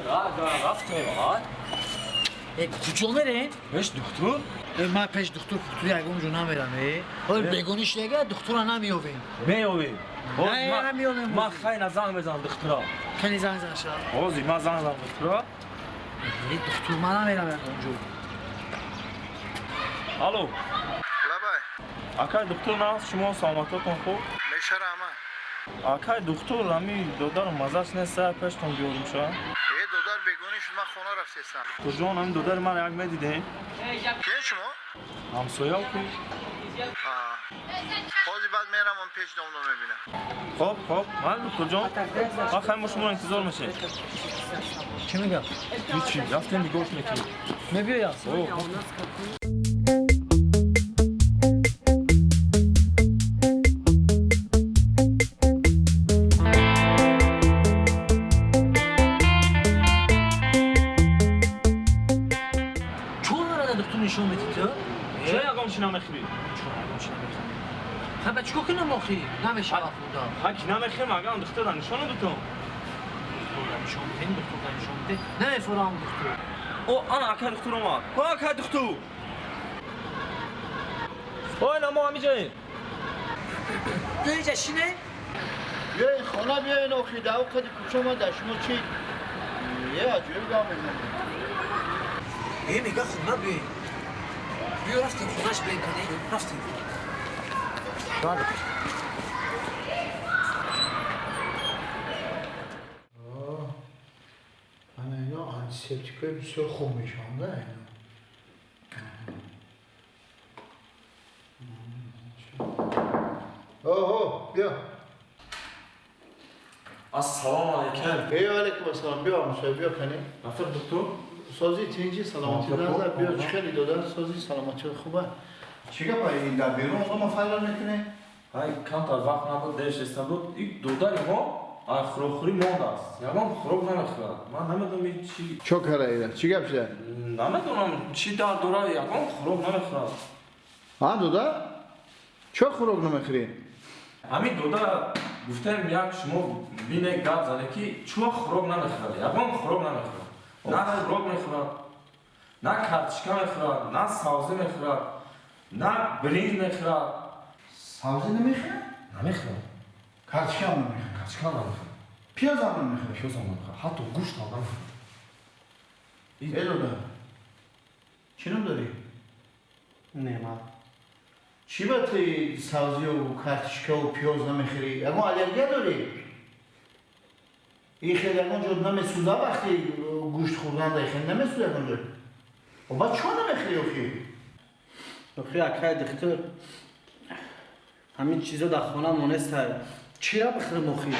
رفتیم ها کجا میرین؟ بهش دکتر من پیش دکتر یکم جون نمیرم حال بگونیش دیگه دکتر نمیویم میویم نه نمیویم من خیلی زنگ بزنم دکترا خیلی زنگ شد بازی من زنگ بزنم دکترا دکتر من نمیرم اونجا الو لبای اکای دکتر نه شما سلامتتون خوب میشره اما اکای دکتر همی دودار مزاش نه سر پیشتون بیاریم شو یه دودار بگونی شد من خونه رفتیستم تو جان هم دودار من یک میدیدین کیه شما؟ همسایه کو بازی بعد میرم اون پیش دومدو میبینم خب من دکتر جان آخر ما شما انتظار میشه چی میگم؟ هیچی رفتیم دیگه گوش میکنیم میبیایم نشون میدی تو؟ چرا یکم شنا میخوری؟ خب چیکار کنم آخی؟ نمیشه خدا. هک نمیخوام اگه اون دکتر نشون بده تو. نشون میدم دکتر نشون میده. نمیفرام دکتر. او انا اکا دکتر ما. کو اکا دکتر. اوه نما همینجایی. تو اینجا شینه؟ بیاین خانه بیاین آخی دعوا کردی کجا ما در شما چی؟ یه عجیب گام میگه خونه بیاین. بیا رفتیم خونهش بیاین کنیم رفتیم بله من اینا آنتیسپتیکای بسیار خوب میشونده اینا اوه بیا السلام علیکم. ای علیکم السلام بیا مصاحبه بیا کنیم رفت دکتر؟ سازی تینجی سلامتی نظر بیا چه خیلی دادن سازی سلامتی خوبه چیکار پای این در بیرون آقا ما فرار نکنه های کم تا وقت نبود دیش استبود این دوداری ما خروخوری مانده است یکم خروب نمیخورد من نمیدونم چی چه کاره ایده چی گپ شده نمیدونم چی در دورا یکم خروب نمیخورد ها دودا چه خروگ نمیخوری همین دودا گفتم یک شما بینه گپ زنه که چو خروب نمیخورد یکم خروب نمیخورد نه خروب میخورد نه کارچکا میخورد نه سبزی میخورد نه برنج میخورد سبزی نمیخوره نمیخورد کارچکا هم نمیخوره کارچکا نمیخورد پیاز هم نمیخوره پیاز هم نمیخورد حتی گوشت هم نمیخورد ای دودا چی نم داری؟ نعمت چی با توی سبزی و کارچکا و پیاز نمیخوری؟ اما الرژی داری؟ این خیلی اما جد نمیسوزه وقتی گوشت خوردن داری خیلی نمیسوزه اما جد و بعد چون نمیخوری اوکی؟ اوکی اکای دکتر همین چیزا در خانه مونست چی را بخورم اوخی؟